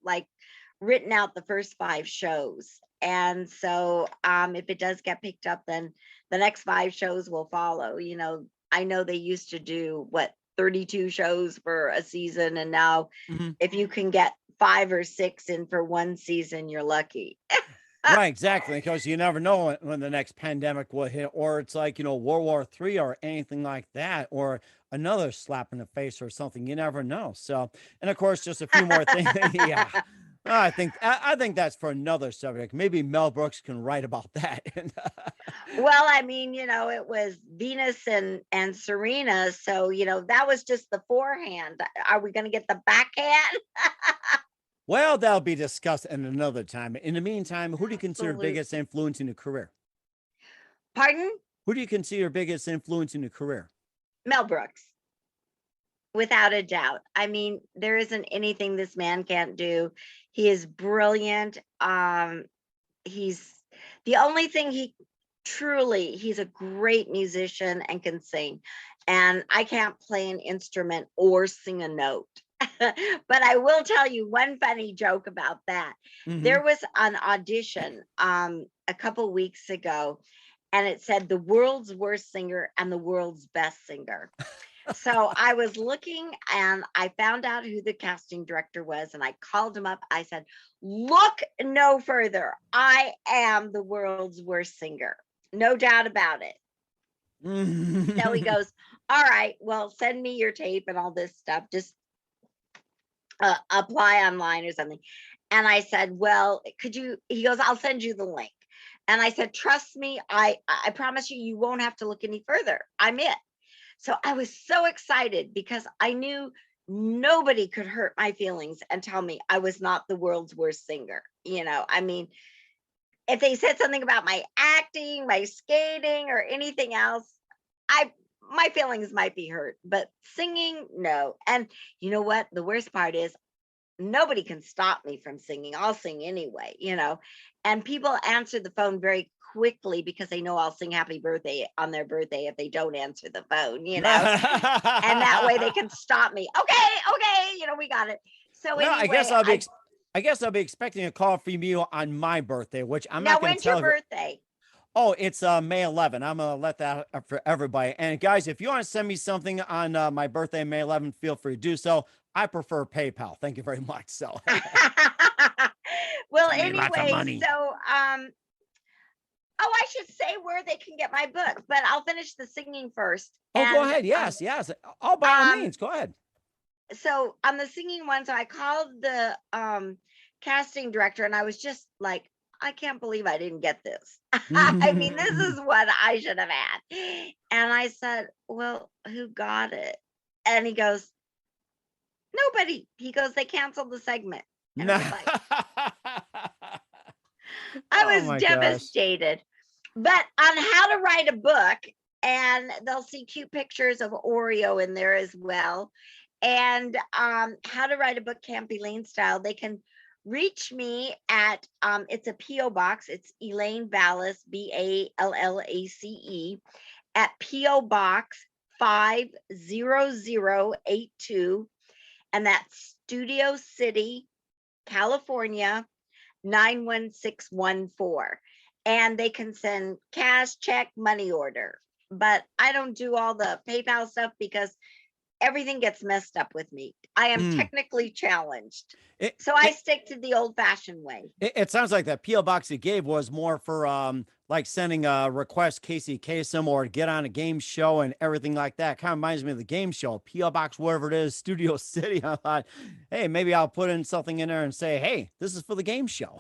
written out the first 5 shows. And so if it does get picked up, then the next 5 shows will follow. I know they used to do 32 shows for a season. And now if you can get 5 or 6 in for one season, you're lucky. Right, exactly. Because you never know when the next pandemic will hit, or it's like, World War III or anything like that, or another slap in the face or something. You never know. So, and of course, just a few more things. Yeah. I think that's for another subject. Maybe Mel Brooks can write about that. And, Well, I mean, it was Venus and Serena, so that was just the forehand. Are we going to get the backhand? well, that'll be discussed in another time. In the meantime, who do you consider biggest Absolutely. influence in your career? Pardon? Who do you consider biggest influence in your career? Mel Brooks, without a doubt. I mean, there isn't anything this man can't do. He is brilliant. He's the only thing he's a great musician and can sing. And I can't play an instrument or sing a note. But I will tell you one funny joke about that. Hmm. There was an audition a couple weeks ago, and it said the world's worst singer and the world's best singer. So I was looking and I found out who the casting director was, and I called him up. I said, "Look no further. I am the world's worst singer. No doubt about it." So he goes, "All right, well, send me your tape and all this stuff. Just apply online or something." And I said, "Well, could you?" He goes, "I'll send you the link." And I said, "Trust me, I promise you, you won't have to look any further. I'm it." So I was so excited because I knew nobody could hurt my feelings and tell me I was not the world's worst singer. I mean, if they said something about my acting, my skating, or anything else, I my feelings might be hurt, but singing, no. And you know what? The worst part is nobody can stop me from singing. I'll sing anyway. And people answer the phone very quickly because they know I'll sing happy birthday on their birthday if they don't answer the phone. And that way they can stop me. Okay, okay, we got it. So Well, I guess anyway, I'll be expecting a call from you on my birthday, which I'm now not going to when's your tell. birthday? Oh, it's May 11. I'm gonna let that up for everybody. And guys, if you want to send me something on my birthday, May 11th, feel free to do so. I prefer PayPal. Thank you very much. So Well, send me lots of anyway, money. so oh, I should say where they can get my book, but I'll finish the singing first. Oh, go And ahead. Yes, yes. Oh, by all um means, go ahead. so on the singing one, so I called the casting director and I was just like, I can't believe I didn't get this. I mean, this is what I should have had. And I said, "Well, who got it?" And he goes, "Nobody." He goes, "They canceled the segment." And it No. was like, I Oh was my gosh. devastated. But on how to write a book, and they'll see cute pictures of Oreo in there as well. And how to write a book can't be Elaine style. They can reach me at it's a PO box. It's Elaine Ballace, Ballace, at PO Box 50082, and that's Studio City, California 91614. And they can send cash, check, money order. But I don't do all the PayPal stuff because everything gets messed up with me. I am Mm. technically challenged. It, So I it stick to the old fashioned way. it sounds like that PO box you gave was more for like sending a request Casey Kasem or get on a game show and everything like that. Kind of reminds me of the game show PO box, whatever it is, Studio City. I thought, hey, maybe I'll put in something in there and say, hey, this is for the game show.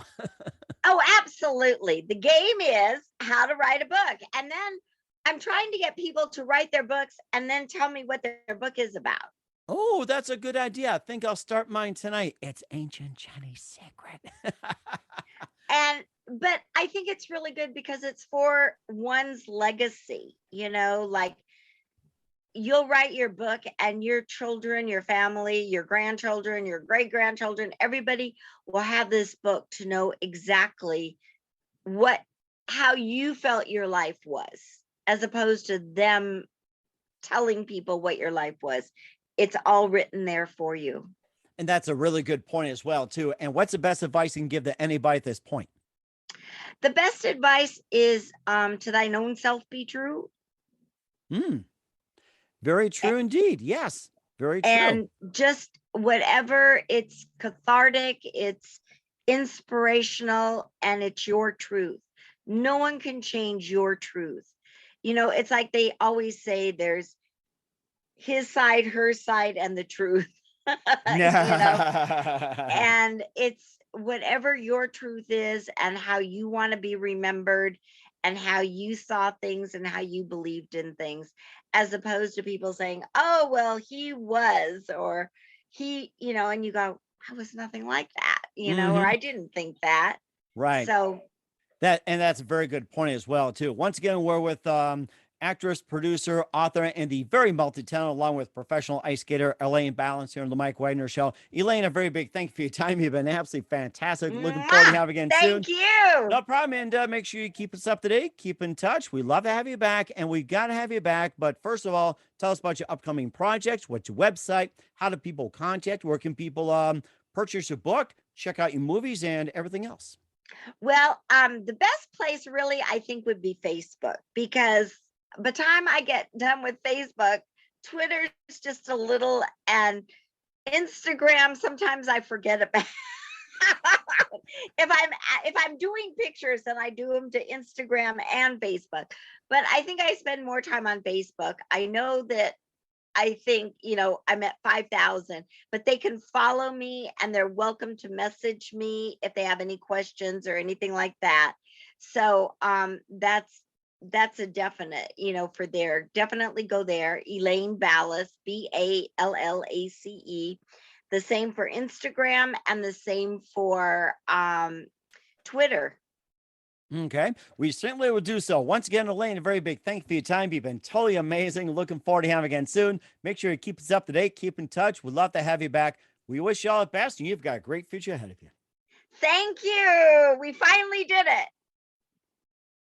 Oh, absolutely. The game is how to write a book. And then I'm trying to get people to write their books and then tell me what their book is about. Oh, that's a good idea. I think I'll start mine tonight. It's Ancient Chinese Secret. But I think it's really good because it's for one's legacy, like you'll write your book and your children, your family, your grandchildren, your great grandchildren, everybody will have this book to know exactly what how you felt your life was, as opposed to them telling people what your life was. It's all written there for you. And that's a really good point as well, too. And what's the best advice you can give to anybody at this point? The best advice is to thine own self be true. Hmm. Very true indeed. Yes. Very true. And just whatever, it's cathartic, inspirational, and it's your truth. No one can change your truth. It's like they always say there's his side, her side, and the truth. you know, and it's whatever your truth is and how you want to be remembered and how you saw things and how you believed in things, as opposed to people saying, oh, well, he was, or and you go, I was nothing like that, or Mhm. I didn't think that. Right. So, That's a very good point as well, too. Once again, we're with actress, producer, author, and the very multi-talented, along with professional ice skater Elaine Ballace here on the Mike Wagner Show. Elaine, a very big thank you for your time. You've been absolutely fantastic. Looking forward to mwah, having you again soon. thank you. No problem. And make sure you keep us up to date. Keep in touch. We love to have you back, and we got to have you back. But first of all, tell us about your upcoming projects. What's your website? How do people contact? Where can people purchase your book, check out your movies, and everything else? Well, the best place really I think would be Facebook, because by the time I get done with Facebook, Twitter's just a little, and Instagram sometimes I forget about. if I'm doing pictures, then I do them to Instagram and Facebook. But I think I spend more time on Facebook. I know that I think, I'm at 5,000, but they can follow me and they're welcome to message me if they have any questions or anything like that. So that's a definite, for there. Definitely go there. Elaine Ballace, Ballace. The same for Instagram and the same for Twitter. Okay. We certainly will do so. Once again, Elaine, a very big thank you for your time. You've been totally amazing. Looking forward to having you again soon. Make sure you keep us up to date. Keep in touch. We'd love to have you back. We wish you all the best, and you've got a great future ahead of you. Thank you. We finally did it.